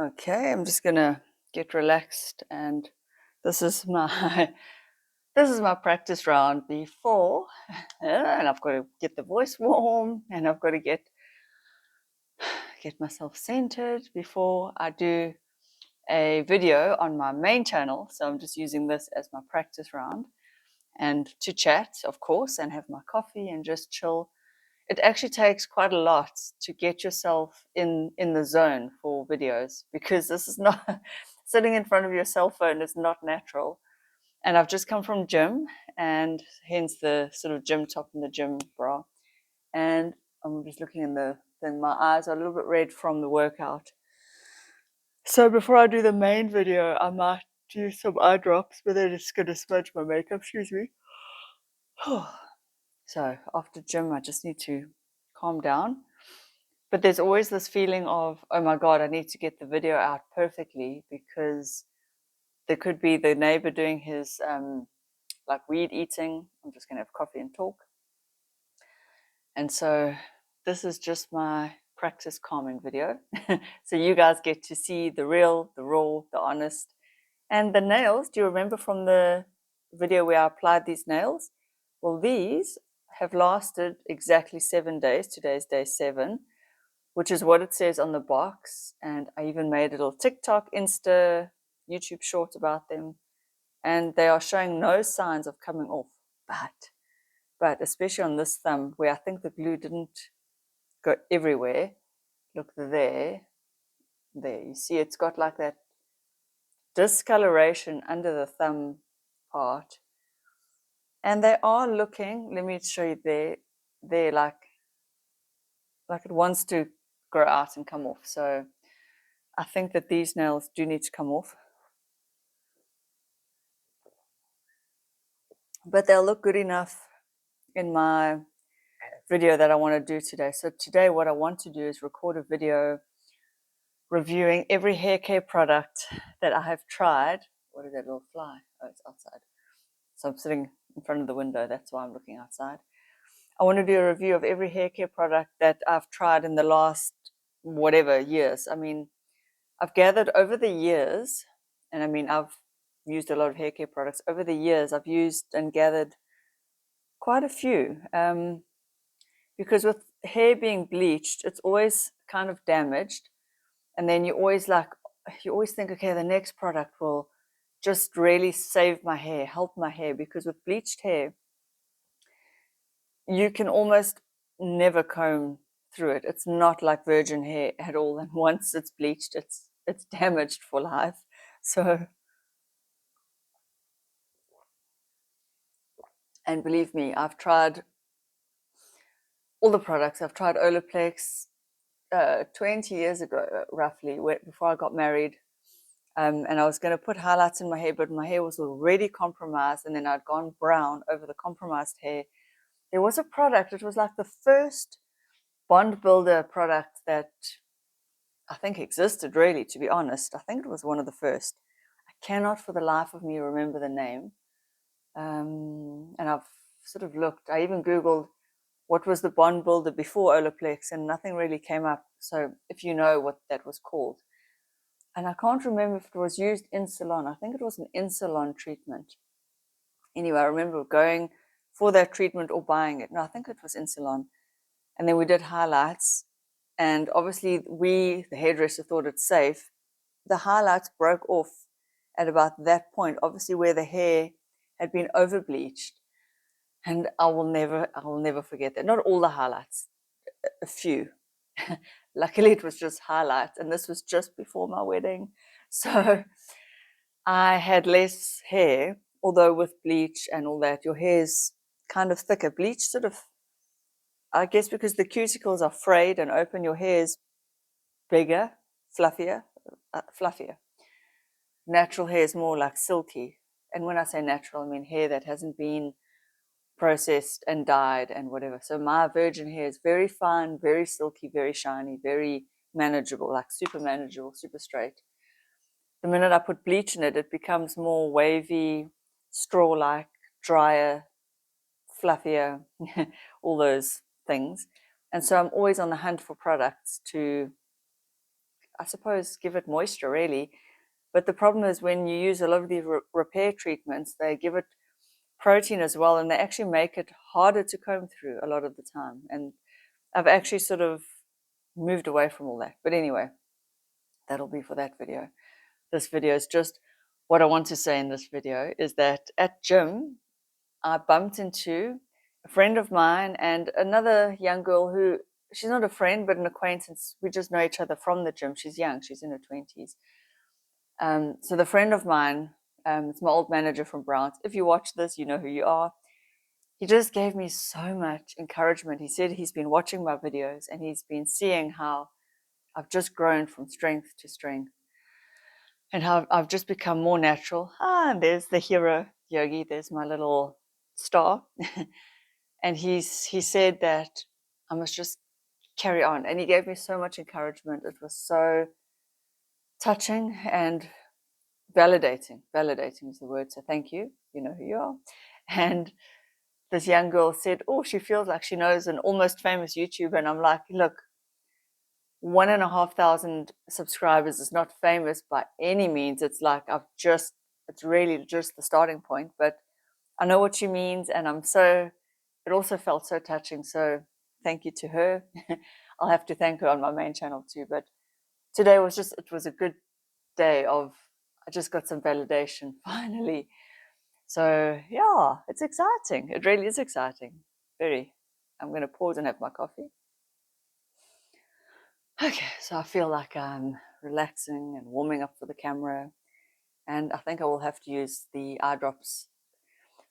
Okay, I'm just gonna get relaxed, and this is my this is my practice round before, and I've got to get the voice warm, and I've got to get myself centered before I do a video on my main channel. So I'm just using this as my practice round and to chat, of course, and have my coffee and just chill. It actually takes quite a lot to get yourself in the zone for videos, because this is not sitting in front of your cell phone is not natural. And I've just come from gym, and hence the sort of gym top and the gym bra. And I'm just looking in the thing. My eyes are a little bit red from the workout. So before I do the main video, I might do some eye drops, but they're just going to smudge my makeup. Excuse me. So after gym, I just need to calm down. But there's always this feeling of, oh my God, I need to get the video out perfectly, because there could be the neighbor doing his like weed eating. I'm just going to have coffee and talk. And so this is just my practice calming video. So you guys get to see the real, the raw, the honest. And the nails, do you remember from the video where I applied these nails? Well, these have lasted exactly 7 days. Today's day 7, which is what it says on the box. And I even made a little TikTok, Insta, YouTube short about them. And they are showing no signs of coming off. But especially on this thumb, where I think the glue didn't go everywhere. Look there. You see it's got like that discoloration under the thumb part. And they are looking, let me show you they're like it wants to grow out and come off. So I think that these nails do need to come off. But they'll look good enough in my video that I want to do today. So today what I want to do is record a video reviewing every hair care product that I have tried. What is that little fly? Oh, it's outside. So I'm sitting in front of the window. That's why I'm looking outside. I want to do a review of every hair care product that I've tried in the last whatever years. I mean, I've gathered over the years, and I mean, I've used a lot of hair care products. Over the years, I've used and gathered quite a few. Because with hair being bleached, it's always kind of damaged. And then you always think, okay, the next product will just really save my hair, help my hair. Because with bleached hair, you can almost never comb through it. It's not like virgin hair at all. And once it's bleached, it's damaged for life. So, and believe me, I've tried all the products. I've tried Olaplex 20 years ago, roughly, before I got married. And I was going to put highlights in my hair, but my hair was already compromised, and then I'd gone brown over the compromised hair. There was a product, it was like the first bond builder product that I think existed, really, to be honest. I think it was one of the first. I cannot for the life of me remember the name. And I've sort of looked, I even Googled what was the bond builder before Olaplex, and nothing really came up. So if you know what that was called. And I can't remember if it was used in salon. I think it was an in-salon treatment. Anyway, I remember going for that treatment or buying it. No, I think it was in salon. And then we did highlights. And obviously the hairdresser, thought it's safe. The highlights broke off at about that point, obviously where the hair had been over bleached. And I will never forget that. Not all the highlights, a few. Luckily, it was just highlights, and this was just before my wedding. So I had less hair, although with bleach and all that, your hair's kind of thicker. Bleach sort of, I guess because the cuticles are frayed and open, your hair is bigger, fluffier. Natural hair is more like silky. And when I say natural, I mean hair that hasn't been processed and dyed and whatever. So my virgin hair is very fine, very silky, very shiny, very manageable, like super manageable, super straight. The minute I put bleach in it, it becomes more wavy, straw-like, drier, fluffier, all those things. And so I'm always on the hunt for products to, I suppose, give it moisture really. But the problem is when you use a lot of these repair treatments, they give it protein as well, and they actually make it harder to comb through a lot of the time. And I've actually sort of moved away from all that. But anyway, that'll be for that video. This video is just what I want to say in this video is that at gym, I bumped into a friend of mine and another young girl who, she's not a friend, but an acquaintance. We just know each other from the gym. She's young, she's in her 20s. So the friend of mine, it's my old manager from Browns. If you watch this, you know who you are. He just gave me so much encouragement. He said he's been watching my videos and he's been seeing how I've just grown from strength to strength and how I've just become more natural. And there's the hero, Yogi. There's my little star. And he said that I must just carry on. And he gave me so much encouragement. It was so touching and validating. Validating is the word. So thank you. You know who you are. And this young girl said, oh, she feels like she knows an almost famous YouTuber. And I'm like, look, 1,500 subscribers is not famous by any means. It's like it's really just the starting point. But I know what she means. And it also felt so touching. So thank you to her. I'll have to thank her on my main channel too. But today it was a good day I just got some validation finally. So yeah, it's exciting. It really is exciting. Very. I'm going to pause and have my coffee. Okay, so I feel like I'm relaxing and warming up for the camera. And I think I will have to use the eye drops.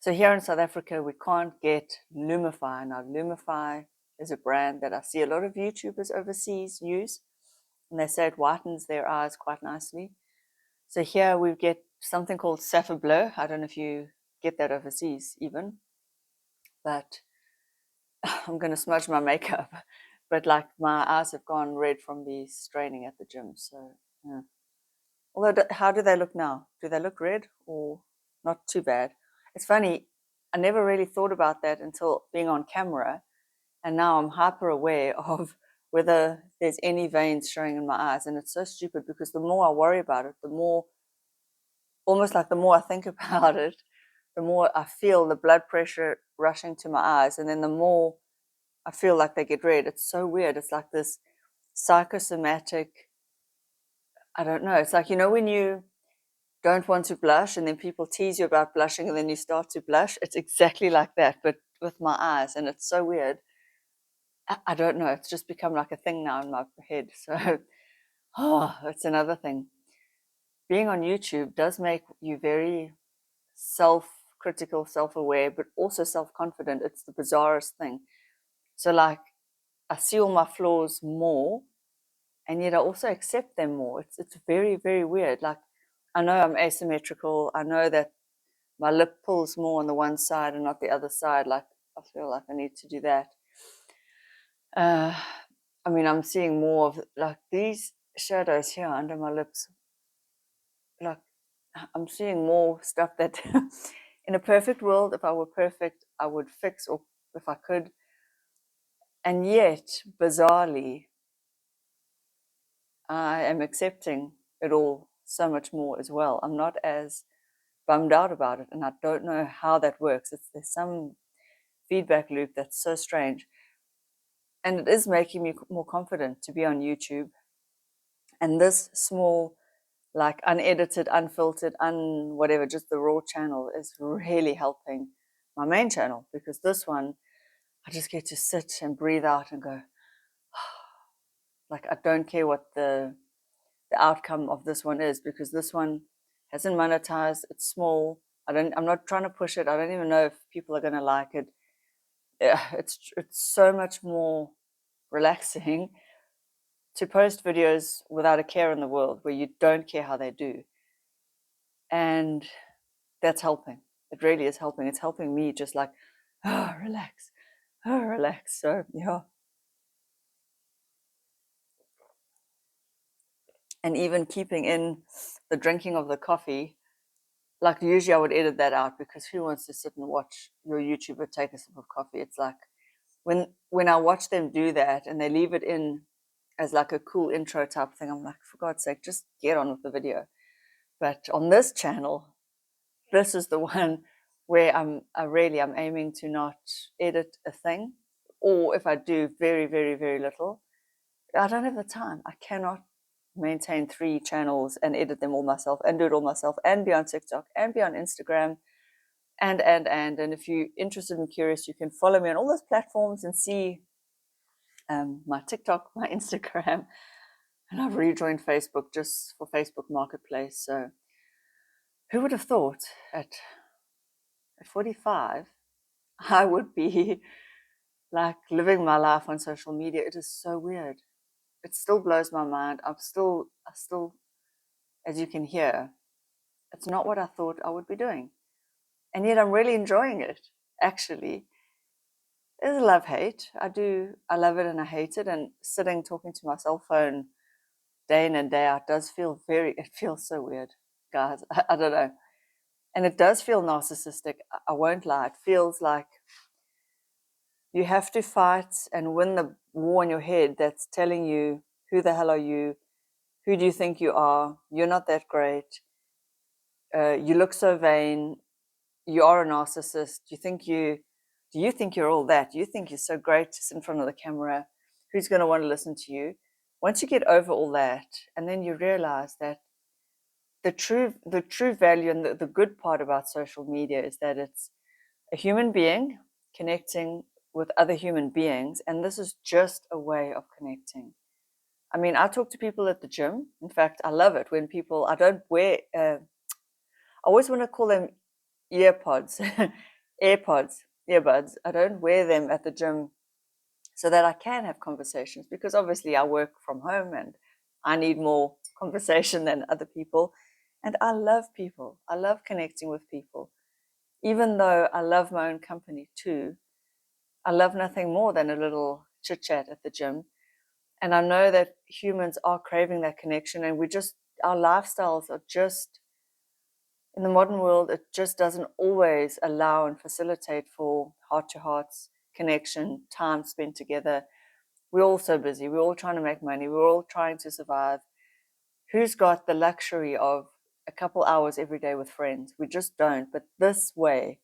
So here in South Africa, we can't get Lumify. Now, Lumify is a brand that I see a lot of YouTubers overseas use. And they say it whitens their eyes quite nicely. So here we get something called Sapphire Blur. I don't know if you get that overseas even. But I'm going to smudge my makeup. But like my eyes have gone red from the straining at the gym. So yeah. Although, how do they look now? Do they look red or not too bad? It's funny. I never really thought about that until being on camera. And now I'm hyper aware of whether there's any veins showing in my eyes. And it's so stupid because the more I worry about it, the more I think about it, the more I feel the blood pressure rushing to my eyes. And then the more I feel like they get red. It's so weird. It's like this psychosomatic, I don't know. It's like, when you don't want to blush and then people tease you about blushing and then you start to blush. It's exactly like that, but with my eyes. And it's so weird. I don't know. It's just become like a thing now in my head. So, it's another thing. Being on YouTube does make you very self-critical, self-aware, but also self-confident. It's the bizarrest thing. So like, I see all my flaws more, and yet I also accept them more. It's very, very weird. Like, I know I'm asymmetrical. I know that my lip pulls more on the one side and not the other side. Like, I feel like I need to do that. I'm seeing more of like these shadows here under my lips. Like, I'm seeing more stuff that in a perfect world, if I were perfect, I would fix, or if I could. And yet, bizarrely, I am accepting it all so much more as well. I'm not as bummed out about it, and I don't know how that works. There's some feedback loop that's so strange. And it is making me more confident to be on YouTube. And this small, like unedited, unfiltered, whatever, just the raw channel is really helping my main channel, because this one, I just get to sit and breathe out and go, like, I don't care what the outcome of this one is, because this one hasn't monetized. It's small. I'm not trying to push it. I don't even know if people are going to like it. It's so much more relaxing to post videos without a care in the world, where you don't care how they do. And that's helping. It really is helping. It's helping me just like, relax, relax. So yeah. And even keeping in the drinking of the coffee, like usually I would edit that out, because who wants to sit and watch your YouTuber take a sip of coffee? It's like when I watch them do that and they leave it in as like a cool intro type thing. I'm like, for God's sake, just get on with the video. But on this channel, this is the one where I'm aiming to not edit a thing, or if I do, very, very, very little. I don't have the time. I cannot maintain 3 channels and edit them all myself and do it all myself and be on TikTok and be on Instagram and if you're interested and curious, you can follow me on all those platforms and see my TikTok, my Instagram, and I've rejoined Facebook just for Facebook Marketplace. So who would have thought at 45 I would be like living my life on social media? It is so weird. It still blows my mind. I still, as you can hear, it's not what I thought I would be doing. And yet I'm really enjoying it, actually. It's a love-hate. I love it and I hate it. And sitting talking to my cell phone day in and day out does feel it feels so weird, guys. I don't know. And it does feel narcissistic. I won't lie. It feels like you have to fight and win the war in your head that's telling you, who the hell are you? Who do you think you are? You're not that great. You look so vain. You are a narcissist. Do you think you're all that? You think you're so great to sit in front of the camera? Who's going to want to listen to you? Once you get over all that, and then you realize that the true value and the good part about social media is that it's a human being connecting with other human beings, and this is just a way of connecting. I mean, I talk to people at the gym. In fact, I love it when people, I don't wear, I always want to call them earpods, earbuds. I don't wear them at the gym so that I can have conversations, because obviously I work from home and I need more conversation than other people. And I love people. I love connecting with people. Even though I love my own company too, I love nothing more than a little chit chat at the gym. And I know that humans are craving that connection, and our lifestyles are just, in the modern world, it just doesn't always allow and facilitate for heart to hearts connection, time spent together. We're all so busy. We're all trying to make money. We're all trying to survive. Who's got the luxury of a couple hours every day with friends? We just don't. But this way,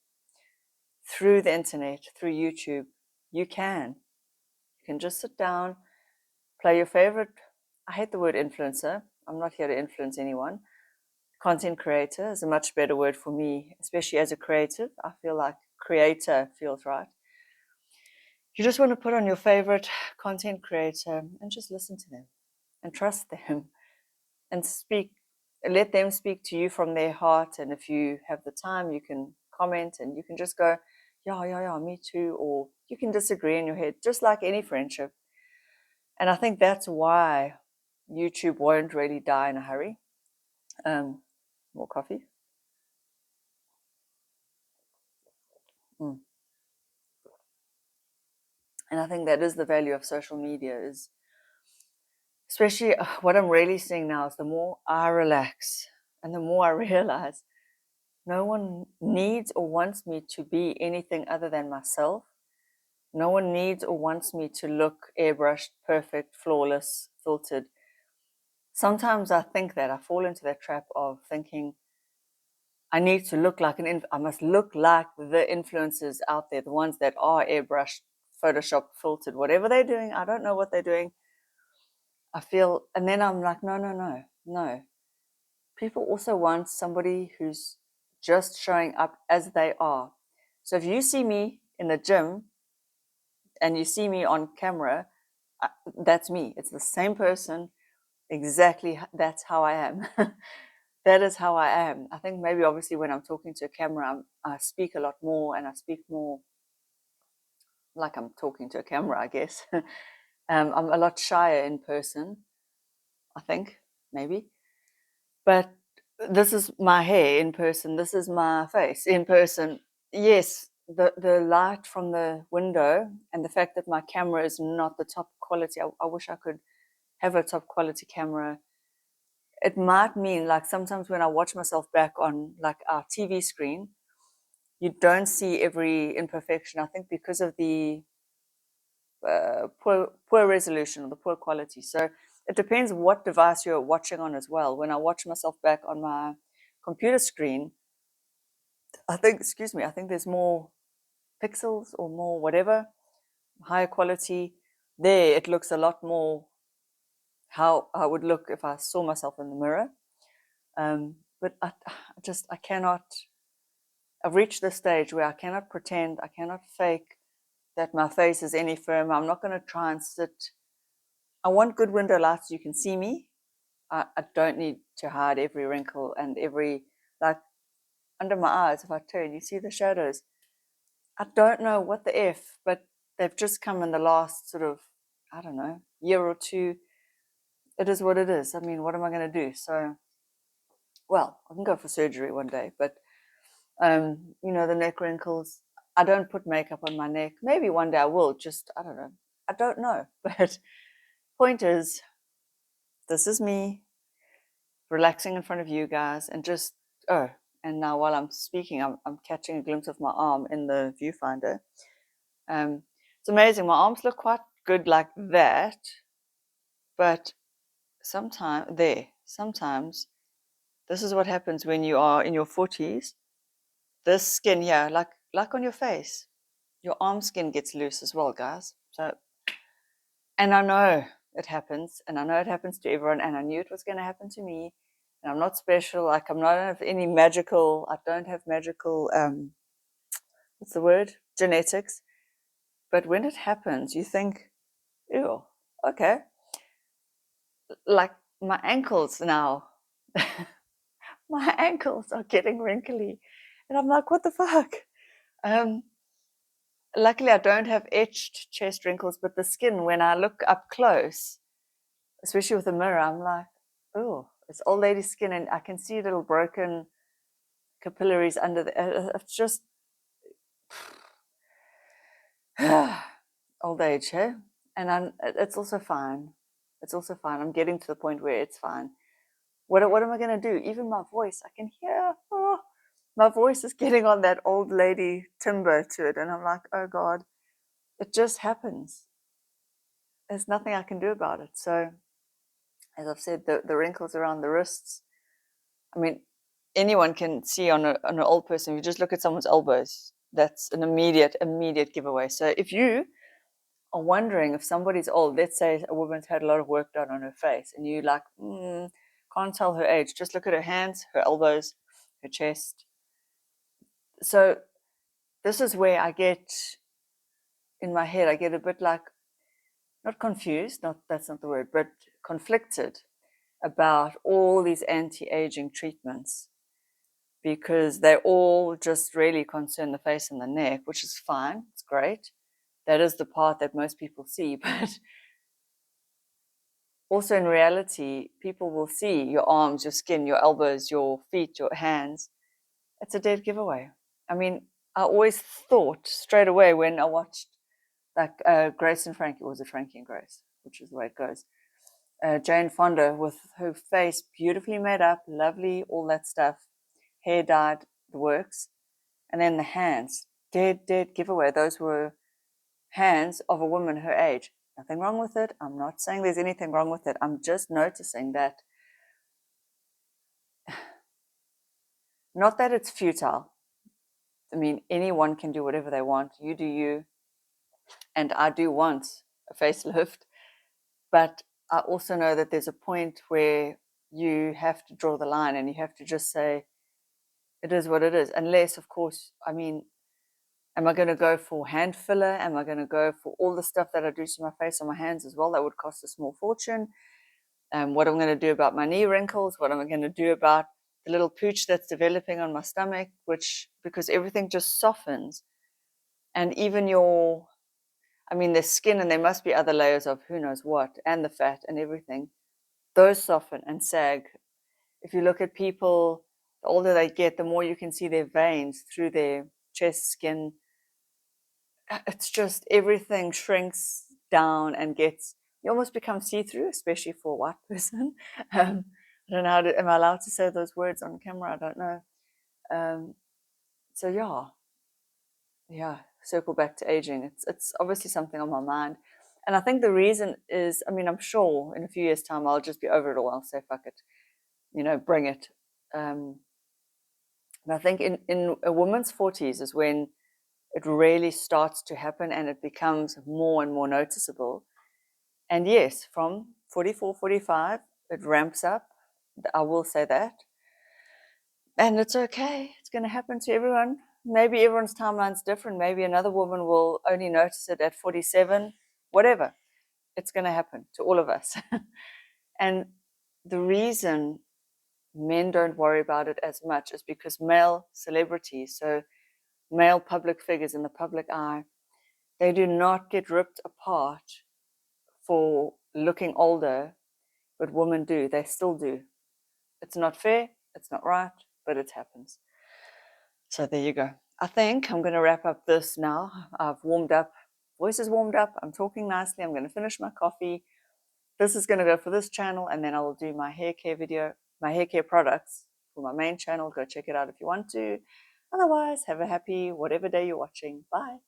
through the internet, through YouTube, you can. You can just sit down, play your favorite. I hate the word influencer. I'm not here to influence anyone. Content creator is a much better word for me, especially as a creative. I feel like creator feels right. You just want to put on your favorite content creator and just listen to them and trust them and let them speak to you from their heart. And if you have the time, you can comment and you can just go, yeah, me too. Or you can disagree in your head, just like any friendship. And I think that's why YouTube won't really die in a hurry. More coffee. And I think that is the value of social media, is especially what I'm really seeing now is the more I relax and the more I realize no one needs or wants me to be anything other than myself. No one needs or wants me to look airbrushed, perfect, flawless, filtered. Sometimes I think that I fall into that trap of thinking I need to look like I must look like the influencers out there, the ones that are airbrushed, Photoshop, filtered, whatever they're doing. I don't know what they're doing. I feel, and then I'm like, no. People also want somebody who's just showing up as they are. So if you see me in the gym and you see me on camera, that's me. It's the same person. Exactly. That's how I am. That is how I am. I think maybe obviously when I'm talking to a camera, I speak a lot more and I speak more like I'm talking to a camera, I guess. I'm a lot shyer in person, I think, maybe. But this is my hair in person. This is my face in person. Yes, the light from the window and the fact that my camera is not the top quality. I wish I could have a top quality camera. It might mean, like, sometimes when I watch myself back on like our TV screen, you don't see every imperfection. I think because of the poor resolution or the poor quality. So it depends what device you're watching on as well. When I watch myself back on my computer screen, I think, excuse me, I think there's more pixels or more whatever, higher quality. There, it looks a lot more how I would look if I saw myself in the mirror. But I cannot. I've reached the stage where I cannot pretend, I cannot fake that my face is any firmer. I'm not going to try and sit. I want good window lights so you can see me. I don't need to hide every wrinkle and every, like, under my eyes, if I turn, you see the shadows. I don't know what the F, but they've just come in the last sort of, I don't know, year or two. It is what it is. I mean, what am I going to do? So, well, I can go for surgery one day, but, the neck wrinkles, I don't put makeup on my neck. Maybe one day I will, just, I don't know. I don't know. But point is, this is me relaxing in front of you guys and just, and now while I'm speaking, I'm catching a glimpse of my arm in the viewfinder. It's amazing. My arms look quite good like that, but sometimes this is what happens when you are in your 40s. This skin here, like on your face, your arm skin gets loose as well, guys. So, and I know it happens, and I know it happens to everyone, and I knew it was going to happen to me. And I'm not special. Like, I don't have any magical. I don't have magical. What's the word? Genetics. But when it happens, you think, ew, okay. Like my ankles now, my ankles are getting wrinkly, and I'm like, what the fuck? Luckily, I don't have etched chest wrinkles, but the skin, when I look up close, especially with a mirror, I'm like, oh, it's old lady skin, and I can see little broken capillaries under the. It's just old age, hey? And it's also fine. It's also fine. I'm getting to the point where it's fine. What am I going to do? Even my voice, I can hear, my voice is getting on that old lady timbre to it. And I'm like, oh God, it just happens. There's nothing I can do about it. So, as I've said, the wrinkles around the wrists, I mean, anyone can see on an old person. If you just look at someone's elbows, that's an immediate giveaway. So if you are wondering if somebody's old, let's say a woman's had a lot of work done on her face, and you like, can't tell her age, just look at her hands, her elbows, her chest. So this is where I get, in my head, I get a bit like, not confused, that's not the word, but conflicted about all these anti-aging treatments, because they all just really concern the face and the neck, which is fine, it's great. That is the part that most people see, but also in reality, people will see your arms, your skin, your elbows, your feet, your hands. It's a dead giveaway. I mean, I always thought straight away when I watched, like, Grace and Frankie, was it Frankie and Grace, which is the way it goes. Jane Fonda with her face beautifully made up, lovely, all that stuff, hair dyed, the works. And then the hands, dead giveaway. Those were hands of a woman her age. Nothing wrong with it. I'm not saying there's anything wrong with it. I'm just noticing that, not that it's futile. I mean, anyone can do whatever they want. You do you. And I do want a facelift. But I also know that there's a point where you have to draw the line and you have to just say, it is what it is. Unless, of course, I mean, am I going to go for hand filler? Am I going to go for all the stuff that I do to my face on my hands as well? That would cost a small fortune. What am I going to do about my knee wrinkles? What am I going to do about the little pooch that's developing on my stomach? Because everything just softens. And even the skin, and there must be other layers of who knows what, and the fat and everything, those soften and sag. If you look at people, the older they get, the more you can see their veins through their chest skin. It's just everything shrinks down and you almost become see-through, especially for a white person. I don't know am I allowed to say those words on camera? I don't know. So yeah, circle back to aging. It's obviously something on my mind. And I think the reason is, I mean, I'm sure in a few years' time I'll just be over it all. I'll say, fuck it, bring it. And I think in a woman's 40s is when it really starts to happen and it becomes more and more noticeable. And yes, from 44, 45, it ramps up. I will say that. And it's okay. It's going to happen to everyone. Maybe everyone's timeline's different. Maybe another woman will only notice it at 47, whatever. It's going to happen to all of us. And the reason men don't worry about it as much is because male celebrities, so male public figures in the public eye, they do not get ripped apart for looking older, but women do. They still do. It's not fair. It's not right, but it happens. So there you go. I think I'm going to wrap up this now. I've warmed up. Voice is warmed up. I'm talking nicely. I'm going to finish my coffee. This is going to go for this channel, and then I will do my hair care video, my hair care products for my main channel. Go check it out if you want to. Otherwise, have a happy whatever day you're watching. Bye.